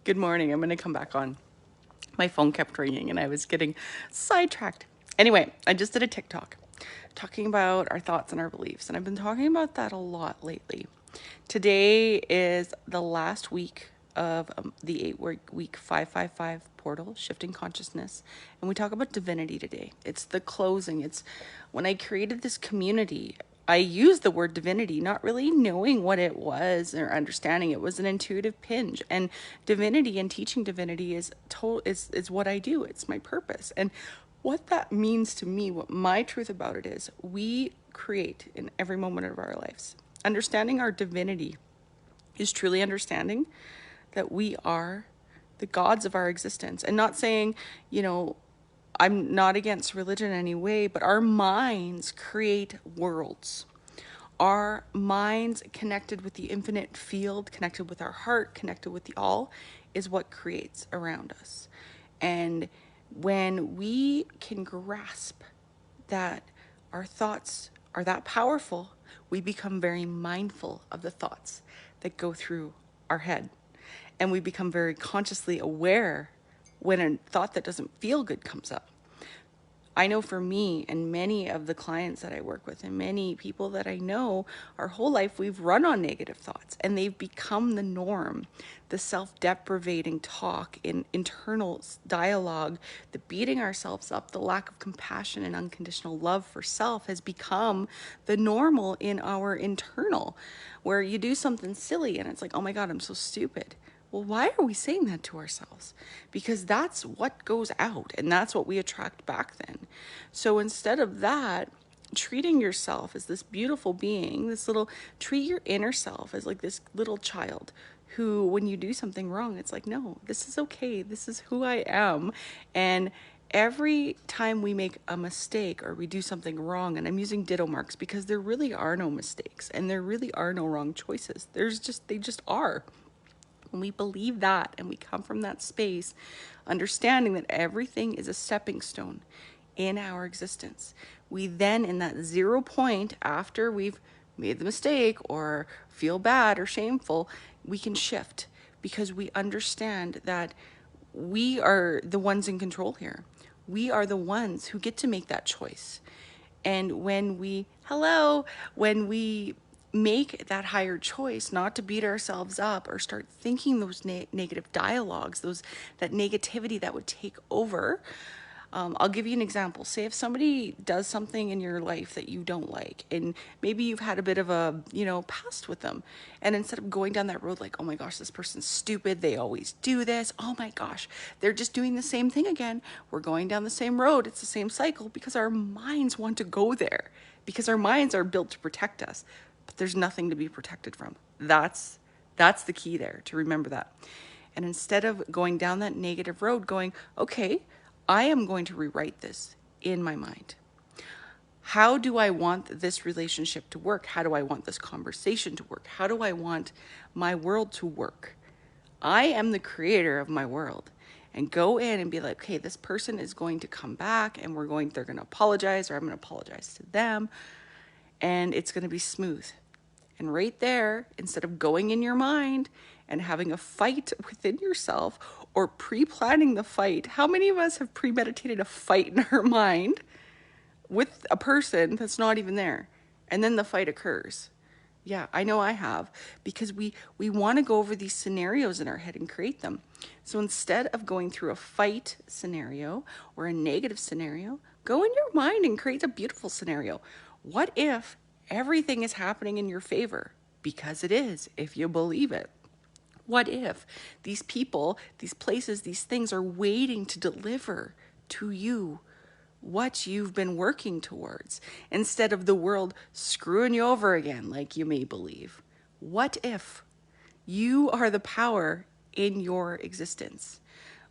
Good morning. I'm going to come back on. My phone kept ringing and I was getting sidetracked. Anyway, I just did a TikTok talking about our thoughts and our beliefs, and I've been talking about that a lot lately. Today is the last week of the 8-week 555 portal, shifting consciousness, and we talk about divinity today. It's the closing. It's when I created this community, I used the word divinity, not really knowing what it was or understanding. It was an intuitive pinch, and divinity and teaching divinity is what I do. It's my purpose, and what that means to me, what my truth about it is, we create in every moment of our lives. Understanding our divinity is truly understanding that we are the gods of our existence, and not saying, I'm not against religion in any way, but our minds create worlds. Our minds connected with the infinite field, connected with our heart, connected with the all, is what creates around us. And when we can grasp that our thoughts are that powerful, we become very mindful of the thoughts that go through our head. And we become very consciously aware when a thought that doesn't feel good comes up. I know for me and many of the clients that I work with and many people that I know, our whole life we've run on negative thoughts and they've become the norm. The self-deprecating talk, in internal dialogue, the beating ourselves up, the lack of compassion and unconditional love for self has become the normal in our internal, where you do something silly and it's like, oh my God, I'm so stupid. Well, why are we saying that to ourselves? Because that's what goes out and that's what we attract back then. So instead of that, treating yourself as this beautiful being, treat your inner self as like this little child who, when you do something wrong, it's like, no, this is okay. This is who I am. And every time we make a mistake or we do something wrong, and I'm using ditto marks because there really are no mistakes and there really are no wrong choices. They just are. When we believe that and we come from that space, understanding that everything is a stepping stone in our existence, we then, in that 0 point after we've made the mistake or feel bad or shameful, we can shift because we understand that we are the ones in control here. We are the ones who get to make that choice. And when we make that higher choice not to beat ourselves up or start thinking those negative dialogues, that negativity that would take over. I'll give you an example. Say if somebody does something in your life that you don't like, and maybe you've had a bit of a, past with them. And instead of going down that road like, oh my gosh, this person's stupid, they always do this. Oh my gosh, they're just doing the same thing again. We're going down the same road. It's the same cycle because our minds want to go there, because our minds are built to protect us. But there's nothing to be protected from. That's the key there, to remember that. And instead of going down that negative road, going, okay, I am going to rewrite this in my mind. How do I want this relationship to work? How do I want this conversation to work? How do I want my world to work? I am the creator of my world. And go in and be like, okay, this person is going to come back and they're going to apologize, or I'm going to apologize to them. And it's going to be smooth. And right there, instead of going in your mind and having a fight within yourself or pre-planning the fight, how many of us have premeditated a fight in our mind with a person that's not even there? And then the fight occurs. Yeah, I know I have, because we want to go over these scenarios in our head and create them. So instead of going through a fight scenario or a negative scenario, go in your mind and create a beautiful scenario. What if everything is happening in your favor? Because it is, if you believe it. What if these people, these places, these things are waiting to deliver to you what you've been working towards, instead of the world screwing you over again like you may believe? What if you are the power in your existence?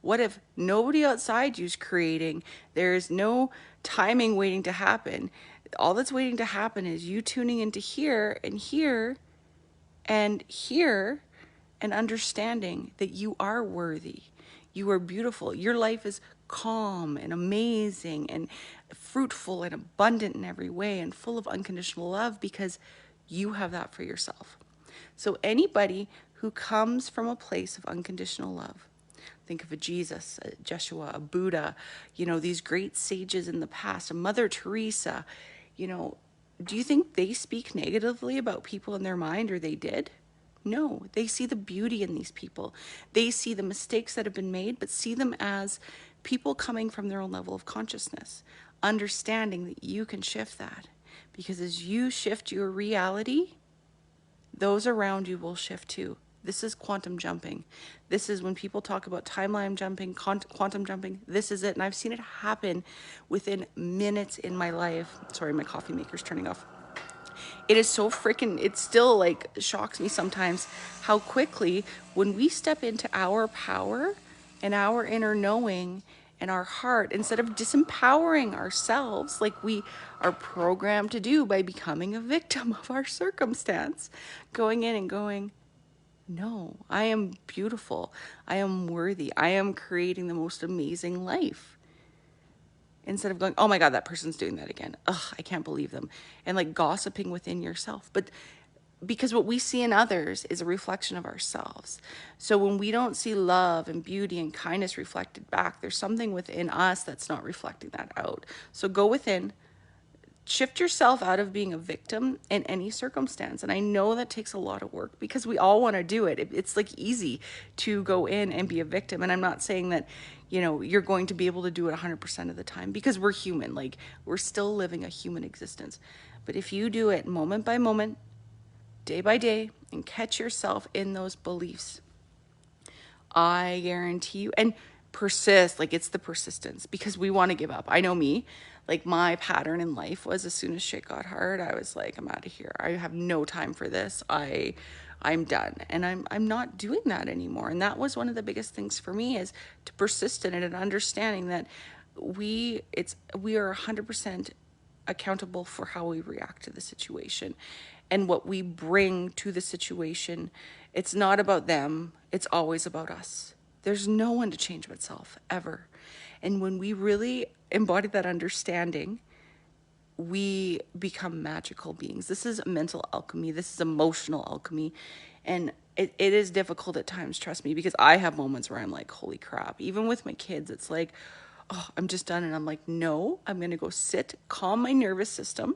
What if nobody outside you's creating? There's no timing waiting to happen. All that's waiting to happen is you tuning into here and here and here, and understanding that you are worthy. You are beautiful. Your life is calm and amazing and fruitful and abundant in every way and full of unconditional love, because you have that for yourself. So anybody who comes from a place of unconditional love. Think of a Jesus, a Jeshua, a Buddha, these great sages in the past, a Mother Teresa. Do you think they speak negatively about people in their mind, or they did? No, they see the beauty in these people. They see the mistakes that have been made, but see them as people coming from their own level of consciousness, understanding that you can shift that. Because as you shift your reality, those around you will shift too. This is quantum jumping. This is when people talk about timeline jumping, quantum jumping. This is it. And I've seen it happen within minutes in my life. Sorry, my coffee maker's turning off. It is so freaking, it still like shocks me sometimes how quickly when we step into our power and our inner knowing and our heart, instead of disempowering ourselves like we are programmed to do by becoming a victim of our circumstance, going in and going, no, I am beautiful. I am worthy. I am creating the most amazing life. Instead of going, oh my God, that person's doing that again. Ugh, I can't believe them. And like gossiping within yourself. But because what we see in others is a reflection of ourselves. So when we don't see love and beauty and kindness reflected back, there's something within us that's not reflecting that out. So go within, shift yourself out of being a victim in any circumstance. And I know that takes a lot of work because we all want to do it. It's like easy to go in and be a victim. And I'm not saying that, you're going to be able to do it 100% of the time, because we're human. Like, we're still living a human existence. But if you do it moment by moment, day by day, and catch yourself in those beliefs, I guarantee you, and persist, like it's the persistence, because we want to give up. I know me, like my pattern in life was as soon as shit got hard, I was like, I'm out of here. I have no time for this. I'm done. And I'm not doing that anymore. And that was one of the biggest things for me, is to persist in it and understanding that we are 100% accountable for how we react to the situation and what we bring to the situation. It's not about them. It's always about us. There's no one to change but self, ever. And when we really embody that understanding, we become magical beings. This is mental alchemy. This is emotional alchemy. And it is difficult at times, trust me, because I have moments where I'm like, holy crap. Even with my kids, it's like, oh, I'm just done. And I'm like, no, I'm going to go sit, calm my nervous system,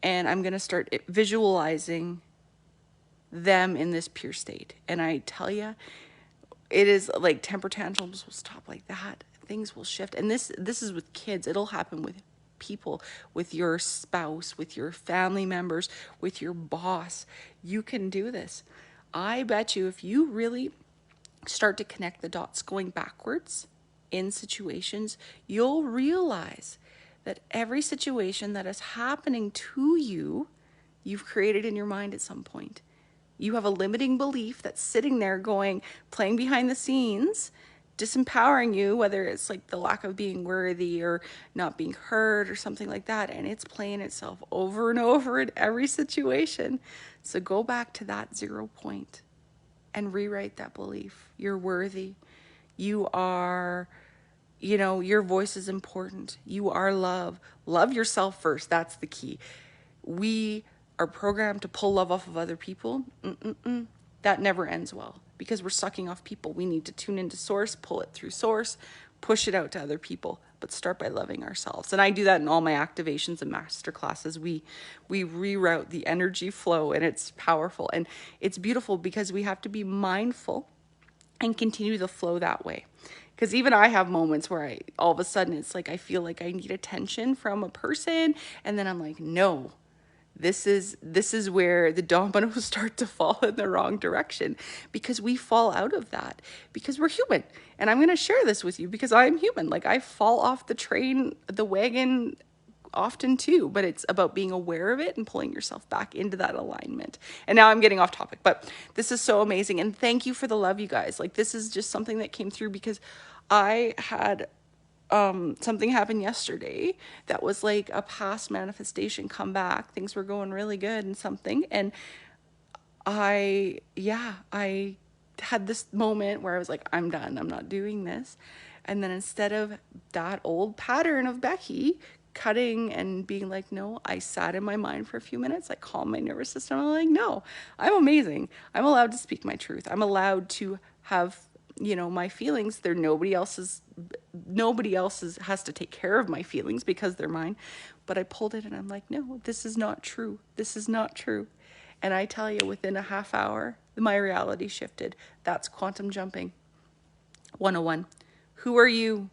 and I'm going to start visualizing them in this pure state. And I tell you, it is like temper tantrums will stop like that. Things will shift. And this is with kids. It'll happen with people, with your spouse, with your family members, with your boss. You can do this. I bet you if you really start to connect the dots going backwards in situations, you'll realize that every situation that is happening to you, you've created in your mind at some point. You have a limiting belief that's sitting there going, playing behind the scenes, disempowering you, whether it's like the lack of being worthy or not being heard or something like that. And it's playing itself over and over in every situation. So go back to that 0 point and rewrite that belief. You're worthy. You are, your voice is important. You are love. Love yourself first. That's the key. We are programmed to pull love off of other people. That never ends well, because we're sucking off people. We need to tune into source, pull it through source, push it out to other people, but start by loving ourselves. And I do that in all my activations and masterclasses. We reroute the energy flow, and it's powerful. And it's beautiful because we have to be mindful and continue the flow that way. Because even I have moments where all of a sudden it's like I feel like I need attention from a person, and then I'm like, no. This is where the dominoes start to fall in the wrong direction, because we fall out of that because we're human. And I'm going to share this with you because I'm human. Like, I fall off the train, the wagon often too, but it's about being aware of it and pulling yourself back into that alignment. And now I'm getting off topic, but this is so amazing. And thank you for the love, you guys. Like, this is just something that came through because I had something happened yesterday that was like a past manifestation come back. Things were going really good and something. And I had this moment where I was like, I'm done. I'm not doing this. And then instead of that old pattern of Becky cutting and being like, no, I sat in my mind for a few minutes. I calmed my nervous system. I'm like, no, I'm amazing. I'm allowed to speak my truth. I'm allowed to have, you know, my feelings. They're nobody else's has to take care of my feelings because they're mine. But I pulled it and I'm like, no, this is not true. This is not true. And I tell you, within a half hour, my reality shifted. That's quantum jumping. 101. Who are you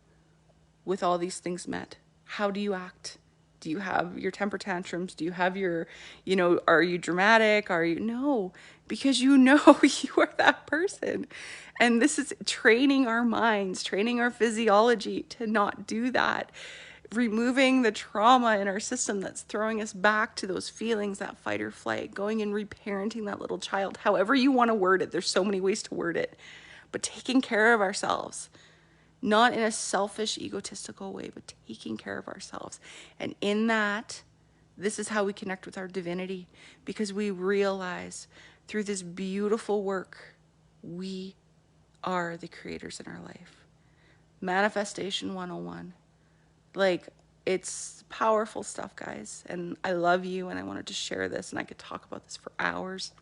with all these things met? How do you act? Do you have your temper tantrums? Do you have your, you know, are you dramatic? Are you, no, because you know you are that person. And this is training our minds, training our physiology to not do that. Removing the trauma in our system that's throwing us back to those feelings, that fight or flight, going and reparenting that little child, however you want to word it. There's so many ways to word it, but taking care of ourselves, not in a selfish, egotistical way, but taking care of ourselves. And in that, this is how we connect with our divinity, because we realize through this beautiful work, we are the creators in our life. Manifestation 101. Like, it's powerful stuff, guys. And I love you, and I wanted to share this, and I could talk about this for hours.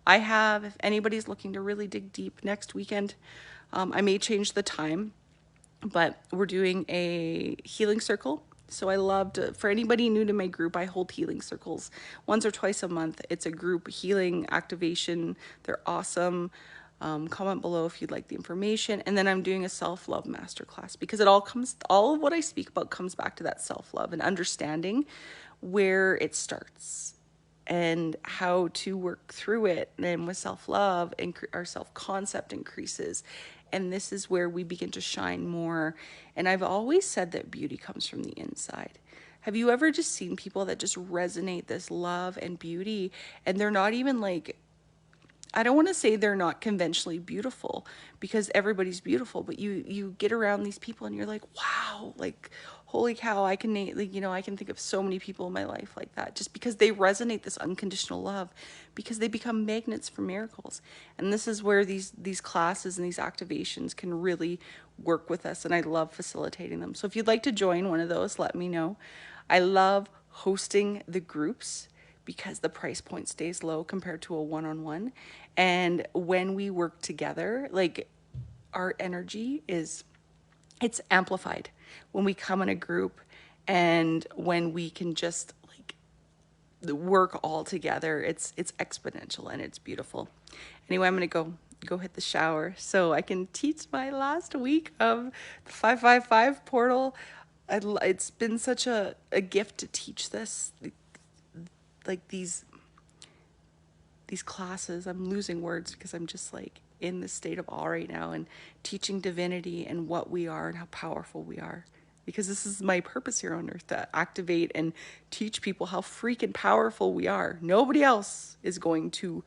I have, if anybody's looking to really dig deep, next weekend, I may change the time, but we're doing a healing circle. So I loved, for anybody new to my group, I hold healing circles once or twice a month. It's a group healing activation. They're awesome. Comment below if you'd like the information. And then I'm doing a self-love masterclass, because all of what I speak about comes back to that self-love and understanding where it starts and how to work through it. And with self-love, and our self-concept increases. And this is where we begin to shine more. And I've always said that beauty comes from the inside. Have you ever just seen people that just resonate this love and beauty, and they're not even like, I don't want to say they're not conventionally beautiful, because everybody's beautiful, but you get around these people and you're like, wow, like, holy cow, I can, like, you know, I can think of so many people in my life like that, just because they resonate this unconditional love, because they become magnets for miracles. And this is where these classes and these activations can really work with us, and I love facilitating them. So if you'd like to join one of those, let me know. I love hosting the groups, because the price point stays low compared to a one-on-one. And when we work together, like, our energy it's amplified when we come in a group, and when we can just like work all together, it's exponential and it's beautiful. Anyway, I'm gonna go hit the shower so I can teach my last week of the 555 portal. It's been such a gift to teach this, like these classes. I'm losing words because I'm just like in this state of awe right now, and teaching divinity and what we are and how powerful we are, because this is my purpose here on earth, to activate and teach people how freaking powerful we are. Nobody else is going to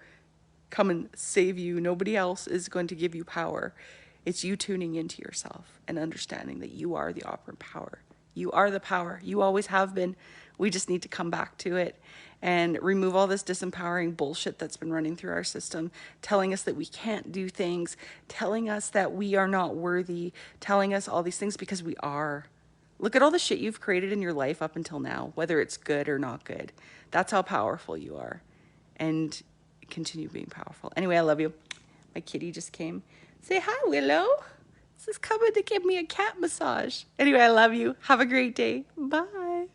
come and save you. Nobody else is going to give you power. It's you tuning into yourself and understanding that you are the operant power. You are the power. You always have been. We just need to come back to it and remove all this disempowering bullshit that's been running through our system, telling us that we can't do things, telling us that we are not worthy, telling us all these things, because we are. Look at all the shit you've created in your life up until now, whether it's good or not good. That's how powerful you are. And continue being powerful. Anyway, I love you. My kitty just came. Say hi, Willow. This is coming to give me a cat massage. Anyway, I love you. Have a great day. Bye.